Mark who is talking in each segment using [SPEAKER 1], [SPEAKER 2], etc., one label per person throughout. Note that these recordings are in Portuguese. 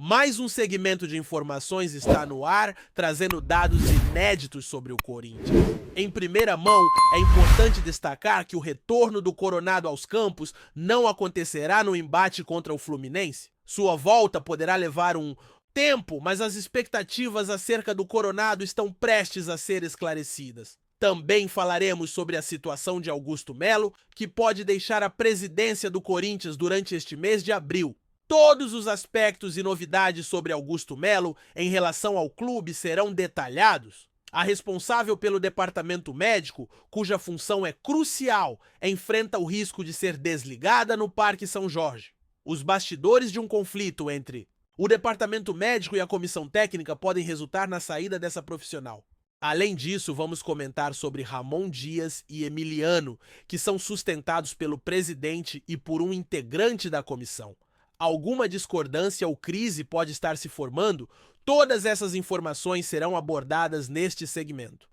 [SPEAKER 1] Mais um segmento de informações está no ar, trazendo dados inéditos sobre o Corinthians. Em primeira mão, é importante destacar que o retorno do Coronado aos campos não acontecerá no embate contra o Fluminense. Sua volta poderá levar um tempo, mas as expectativas acerca do Coronado estão prestes a ser esclarecidas. Também falaremos sobre a situação de Augusto Melo, que pode deixar a presidência do Corinthians durante este mês de abril. Todos os aspectos e novidades sobre Augusto Melo em relação ao clube serão detalhados. A responsável pelo departamento médico, cuja função é crucial, enfrenta o risco de ser desligada no Parque São Jorge. Os bastidores de um conflito entre o departamento médico e a comissão técnica podem resultar na saída dessa profissional. Além disso, vamos comentar sobre Ramon Dias e Emiliano, que são sustentados pelo presidente e por um integrante da comissão. Alguma discordância ou crise pode estar se formando? Todas essas informações serão abordadas neste segmento.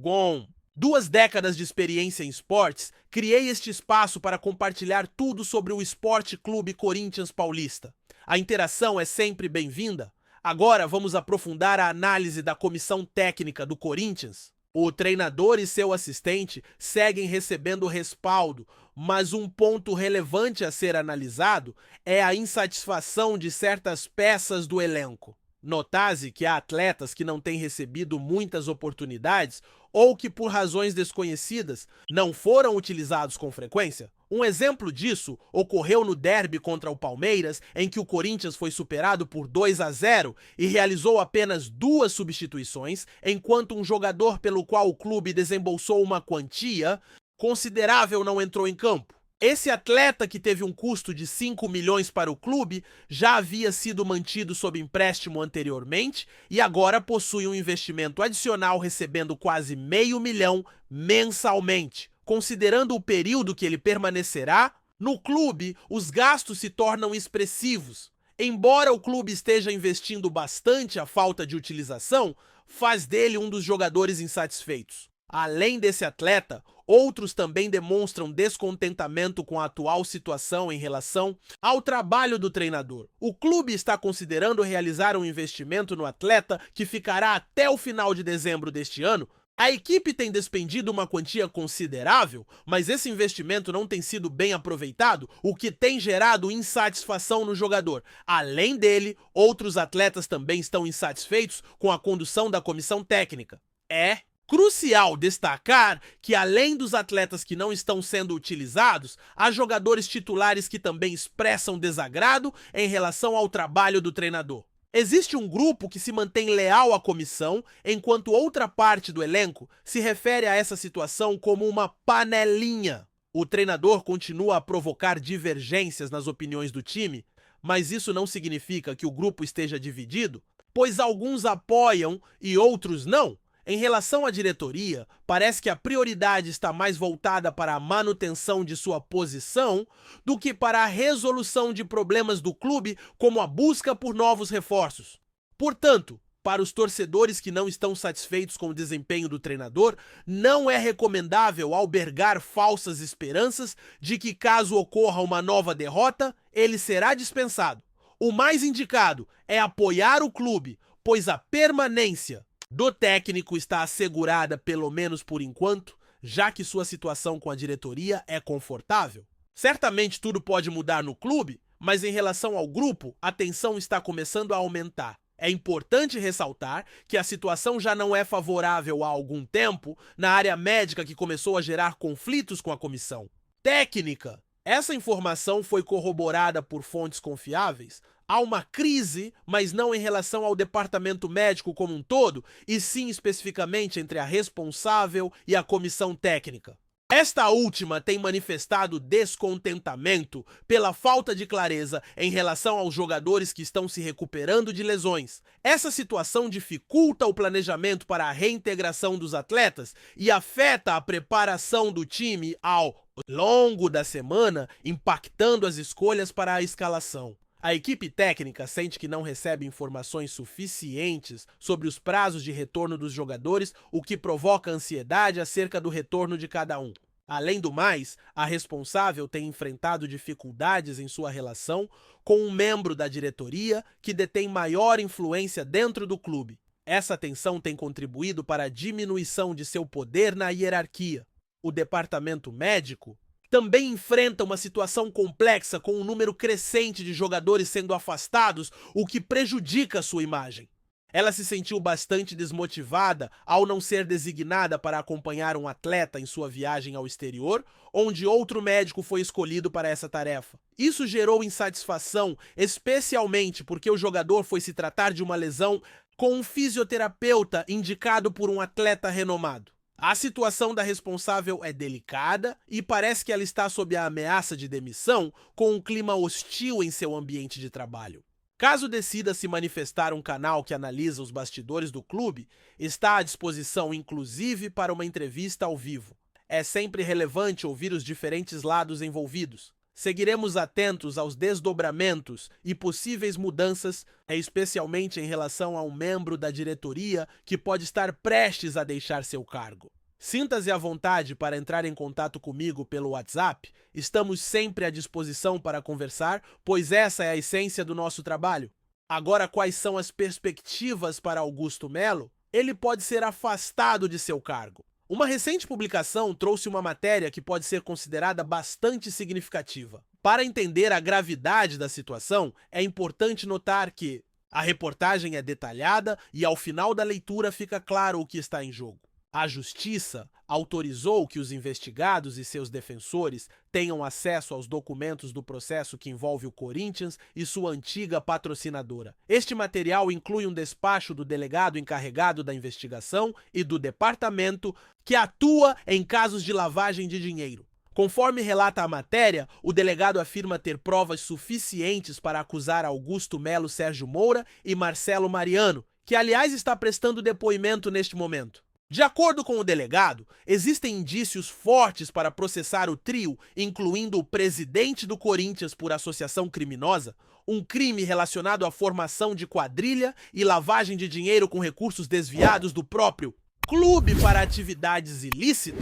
[SPEAKER 1] Com 2 décadas de experiência em esportes, criei este espaço para compartilhar tudo sobre o Esporte Clube Corinthians Paulista. A interação é sempre bem-vinda. Agora vamos aprofundar a análise da comissão técnica do Corinthians. O treinador e seu assistente seguem recebendo respaldo, mas um ponto relevante a ser analisado é a insatisfação de certas peças do elenco. Nota-se que há atletas que não têm recebido muitas oportunidades ou que, por razões desconhecidas, não foram utilizados com frequência. Um exemplo disso ocorreu no derby contra o Palmeiras, em que o Corinthians foi superado por 2-0 e realizou apenas 2 substituições, enquanto um jogador pelo qual o clube desembolsou uma quantia considerável não entrou em campo. Esse atleta, que teve um custo de 5 milhões para o clube, já havia sido mantido sob empréstimo anteriormente e agora possui um investimento adicional, recebendo quase R$500 mil mensalmente. Considerando o período que ele permanecerá no clube, os gastos se tornam expressivos. Embora o clube esteja investindo bastante, a falta de utilização faz dele um dos jogadores insatisfeitos. Além desse atleta, outros também demonstram descontentamento com a atual situação em relação ao trabalho do treinador. O clube está considerando realizar um investimento no atleta que ficará até o final de dezembro deste ano. A equipe tem despendido uma quantia considerável, mas esse investimento não tem sido bem aproveitado, o que tem gerado insatisfação no jogador. Além dele, outros atletas também estão insatisfeitos com a condução da comissão técnica. É crucial destacar que, além dos atletas que não estão sendo utilizados, há jogadores titulares que também expressam desagrado em relação ao trabalho do treinador. Existe um grupo que se mantém leal à comissão, enquanto outra parte do elenco se refere a essa situação como uma panelinha. O treinador continua a provocar divergências nas opiniões do time, mas isso não significa que o grupo esteja dividido, pois alguns apoiam e outros não. Em relação à diretoria, parece que a prioridade está mais voltada para a manutenção de sua posição do que para a resolução de problemas do clube, como a busca por novos reforços. Portanto, para os torcedores que não estão satisfeitos com o desempenho do treinador, não é recomendável albergar falsas esperanças de que, caso ocorra uma nova derrota, ele será dispensado. O mais indicado é apoiar o clube, pois a permanência do técnico está assegurada, pelo menos por enquanto, já que sua situação com a diretoria é confortável. Certamente tudo pode mudar no clube, mas em relação ao grupo, a tensão está começando a aumentar. É importante ressaltar que a situação já não é favorável há algum tempo na área médica, que começou a gerar conflitos com a comissão técnica. Essa informação foi corroborada por fontes confiáveis. Há uma crise, mas não em relação ao departamento médico como um todo, e sim especificamente entre a responsável e a comissão técnica. Esta última tem manifestado descontentamento pela falta de clareza em relação aos jogadores que estão se recuperando de lesões. Essa situação dificulta o planejamento para a reintegração dos atletas e afeta a preparação do time ao longo da semana, impactando as escolhas para a escalação. A equipe técnica sente que não recebe informações suficientes sobre os prazos de retorno dos jogadores, o que provoca ansiedade acerca do retorno de cada um. Além do mais, a responsável tem enfrentado dificuldades em sua relação com um membro da diretoria que detém maior influência dentro do clube. Essa tensão tem contribuído para a diminuição de seu poder na hierarquia. O departamento médico também enfrenta uma situação complexa com um número crescente de jogadores sendo afastados, o que prejudica sua imagem. Ela se sentiu bastante desmotivada ao não ser designada para acompanhar um atleta em sua viagem ao exterior, onde outro médico foi escolhido para essa tarefa. Isso gerou insatisfação, especialmente porque o jogador foi se tratar de uma lesão com um fisioterapeuta indicado por um atleta renomado. A situação da responsável é delicada e parece que ela está sob a ameaça de demissão, com um clima hostil em seu ambiente de trabalho. Caso decida se manifestar um canal que analisa os bastidores do clube, está à disposição inclusive para uma entrevista ao vivo. É sempre relevante ouvir os diferentes lados envolvidos. Seguiremos atentos aos desdobramentos e possíveis mudanças, especialmente em relação a um membro da diretoria que pode estar prestes a deixar seu cargo. Sinta-se à vontade para entrar em contato comigo pelo WhatsApp. Estamos sempre à disposição para conversar, pois essa é a essência do nosso trabalho. Agora, quais são as perspectivas para Augusto Melo? Ele pode ser afastado de seu cargo. Uma recente publicação trouxe uma matéria que pode ser considerada bastante significativa. Para entender a gravidade da situação, é importante notar que a reportagem é detalhada e ao final da leitura fica claro o que está em jogo. A Justiça autorizou que os investigados e seus defensores tenham acesso aos documentos do processo que envolve o Corinthians e sua antiga patrocinadora. Este material inclui um despacho do delegado encarregado da investigação e do departamento que atua em casos de lavagem de dinheiro. Conforme relata a matéria, o delegado afirma ter provas suficientes para acusar Augusto Melo Sérgio Moura e Marcelo Mariano, que aliás está prestando depoimento neste momento. De acordo com o delegado, existem indícios fortes para processar o trio, incluindo o presidente do Corinthians por associação criminosa, um crime relacionado à formação de quadrilha e lavagem de dinheiro com recursos desviados do próprio clube para atividades ilícitas.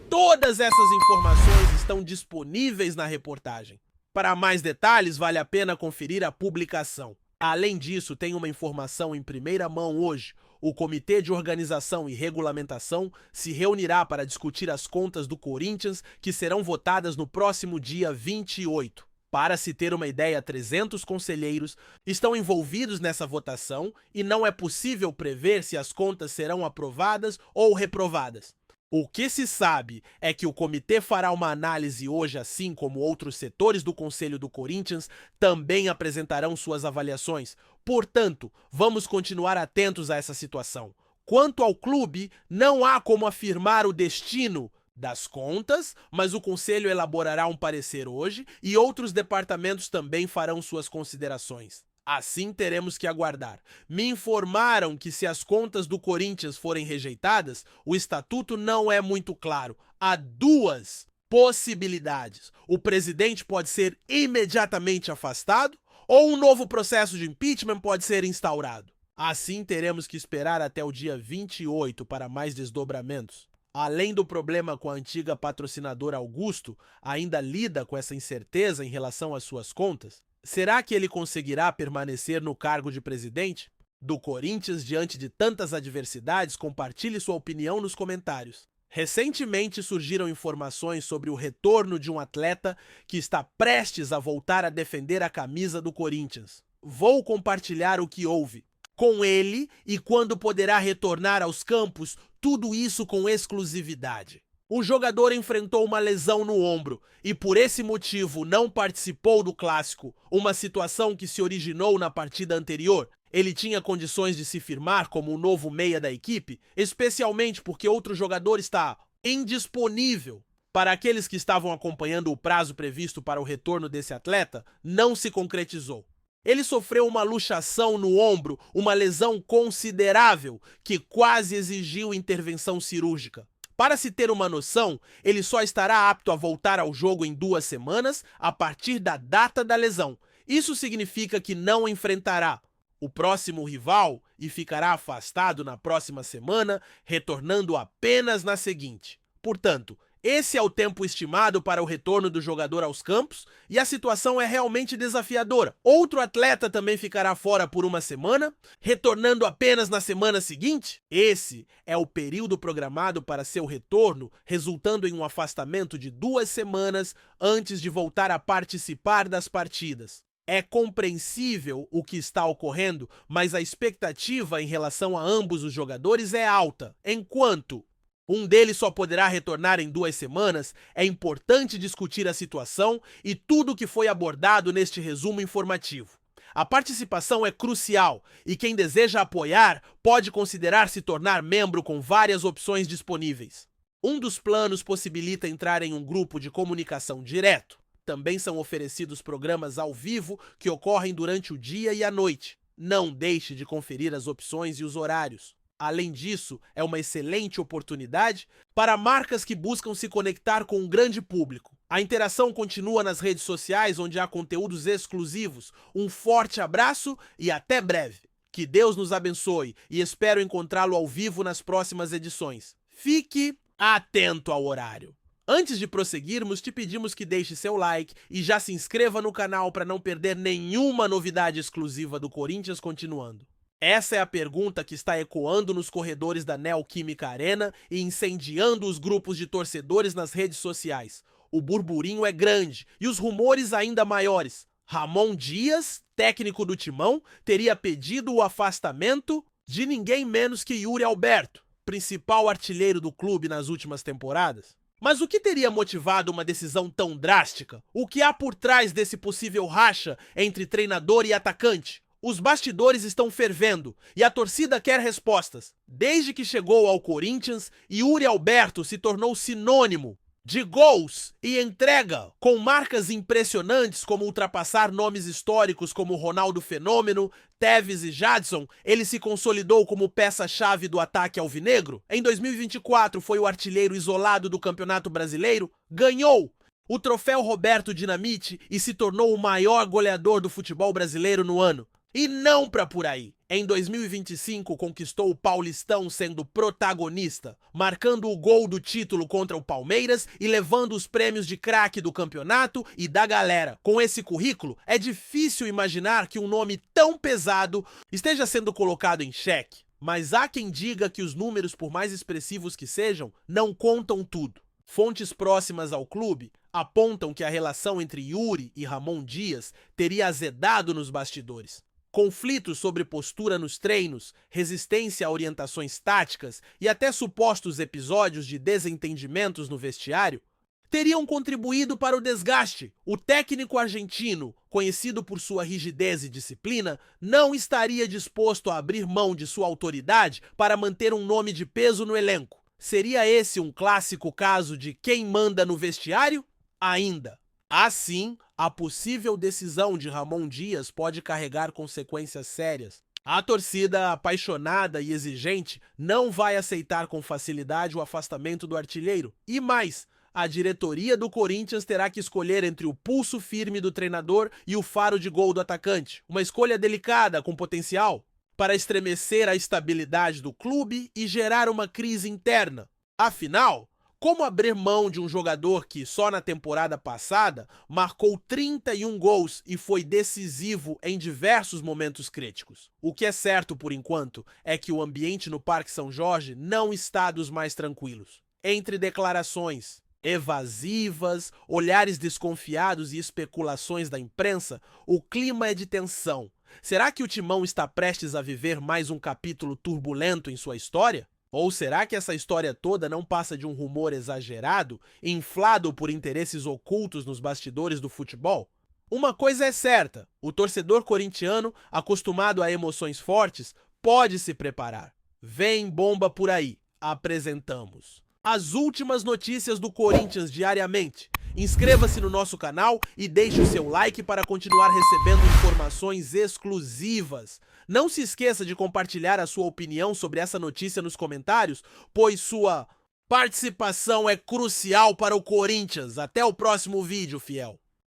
[SPEAKER 1] Todas essas informações estão disponíveis na reportagem. Para mais detalhes, vale a pena conferir a publicação. Além disso, tem uma informação em primeira mão hoje. O Comitê de Organização e Regulamentação se reunirá para discutir as contas do Corinthians, que serão votadas no próximo dia 28. Para se ter uma ideia, 300 conselheiros estão envolvidos nessa votação e não é possível prever se as contas serão aprovadas ou reprovadas. O que se sabe é que o comitê fará uma análise hoje, assim como outros setores do Conselho do Corinthians também apresentarão suas avaliações. Portanto, vamos continuar atentos a essa situação. Quanto ao clube, não há como afirmar o destino das contas, mas o Conselho elaborará um parecer hoje e outros departamentos também farão suas considerações. Assim teremos que aguardar. Me informaram que se as contas do Corinthians forem rejeitadas, o estatuto não é muito claro. Há duas possibilidades. O presidente pode ser imediatamente afastado ou um novo processo de impeachment pode ser instaurado. Assim teremos que esperar até o dia 28 para mais desdobramentos. Além do problema com a antiga patrocinadora Augusto, ainda lida com essa incerteza em relação às suas contas? Será que ele conseguirá permanecer no cargo de presidente do Corinthians diante de tantas adversidades? Compartilhe sua opinião nos comentários. Recentemente surgiram informações sobre o retorno de um atleta que está prestes a voltar a defender a camisa do Corinthians. Vou compartilhar o que houve com ele e quando poderá retornar aos campos, tudo isso com exclusividade. O jogador enfrentou uma lesão no ombro e por esse motivo não participou do clássico, uma situação que se originou na partida anterior. Ele tinha condições de se firmar como o novo meia da equipe, especialmente porque outro jogador está indisponível. Para aqueles que estavam acompanhando o prazo previsto para o retorno desse atleta, não se concretizou. Ele sofreu uma luxação no ombro, uma lesão considerável que quase exigiu intervenção cirúrgica. Para se ter uma noção, ele só estará apto a voltar ao jogo em 2 semanas a partir da data da lesão. Isso significa que não enfrentará o próximo rival e ficará afastado na próxima semana, retornando apenas na seguinte. Portanto, Esse é o tempo estimado para o retorno do jogador aos campos e a situação é realmente desafiadora. Outro atleta também ficará fora por uma semana, retornando apenas na semana seguinte? Esse é o período programado para seu retorno, resultando em um afastamento de 2 semanas antes de voltar a participar das partidas. É compreensível o que está ocorrendo, mas a expectativa em relação a ambos os jogadores é alta. Enquanto um deles só poderá retornar em 2 semanas, é importante discutir a situação e tudo o que foi abordado neste resumo informativo. A participação é crucial e quem deseja apoiar pode considerar se tornar membro com várias opções disponíveis. Um dos planos possibilita entrar em um grupo de comunicação direto. Também são oferecidos programas ao vivo que ocorrem durante o dia e a noite. Não deixe de conferir as opções e os horários. Além disso, é uma excelente oportunidade para marcas que buscam se conectar com um grande público. A interação continua nas redes sociais, onde há conteúdos exclusivos. Um forte abraço e até breve. Que Deus nos abençoe e espero encontrá-lo ao vivo nas próximas edições. Fique atento ao horário. Antes de prosseguirmos, te pedimos que deixe seu like e já se inscreva no canal para não perder nenhuma novidade exclusiva do Corinthians continuando. Essa é a pergunta que está ecoando nos corredores da Neoquímica Arena e incendiando os grupos de torcedores nas redes sociais. O burburinho é grande e os rumores ainda maiores. Ramon Dias, técnico do Timão, teria pedido o afastamento de ninguém menos que Yuri Alberto, principal artilheiro do clube nas últimas temporadas. Mas o que teria motivado uma decisão tão drástica? O que há por trás desse possível racha entre treinador e atacante? Os bastidores estão fervendo e a torcida quer respostas. Desde que chegou ao Corinthians, Yuri Alberto se tornou sinônimo de gols e entrega, com marcas impressionantes como ultrapassar nomes históricos como Ronaldo Fenômeno, Tevez e Jadson. Ele se consolidou como peça-chave do ataque alvinegro. Em 2024 foi o artilheiro isolado do Campeonato Brasileiro, ganhou o troféu Roberto Dinamite e se tornou o maior goleador do futebol brasileiro no ano. E não pra por aí. Em 2025 conquistou o Paulistão sendo protagonista, marcando o gol do título contra o Palmeiras e levando os prêmios de craque do campeonato e da galera. Com esse currículo, é difícil imaginar que um nome tão pesado esteja sendo colocado em xeque. Mas há quem diga que os números, por mais expressivos que sejam, não contam tudo. Fontes próximas ao clube apontam que a relação entre Yuri e Ramon Dias teria azedado nos bastidores. Conflitos sobre postura nos treinos, resistência a orientações táticas e até supostos episódios de desentendimentos no vestiário teriam contribuído para o desgaste. O técnico argentino, conhecido por sua rigidez e disciplina, não estaria disposto a abrir mão de sua autoridade para manter um nome de peso no elenco. Seria esse um clássico caso de quem manda no vestiário? Ainda. Assim, a possível decisão de Ramon Dias pode carregar consequências sérias. A torcida apaixonada e exigente não vai aceitar com facilidade o afastamento do artilheiro. E mais, a diretoria do Corinthians terá que escolher entre o pulso firme do treinador e o faro de gol do atacante. Uma escolha delicada, com potencial para estremecer a estabilidade do clube e gerar uma crise interna. Afinal, como abrir mão de um jogador que, só na temporada passada, marcou 31 gols e foi decisivo em diversos momentos críticos? O que é certo, por enquanto, é que o ambiente no Parque São Jorge não está dos mais tranquilos. Entre declarações evasivas, olhares desconfiados e especulações da imprensa, o clima é de tensão. Será que o Timão está prestes a viver mais um capítulo turbulento em sua história? Ou será que essa história toda não passa de um rumor exagerado, inflado por interesses ocultos nos bastidores do futebol? Uma coisa é certa, o torcedor corintiano, acostumado a emoções fortes, pode se preparar. Vem bomba por aí, apresentamos as últimas notícias do Corinthians diariamente. Inscreva-se no nosso canal e deixe o seu like para continuar recebendo informações exclusivas. Não se esqueça de compartilhar a sua opinião sobre essa notícia nos comentários, pois sua participação é crucial para o Corinthians. Até o próximo vídeo, fiel.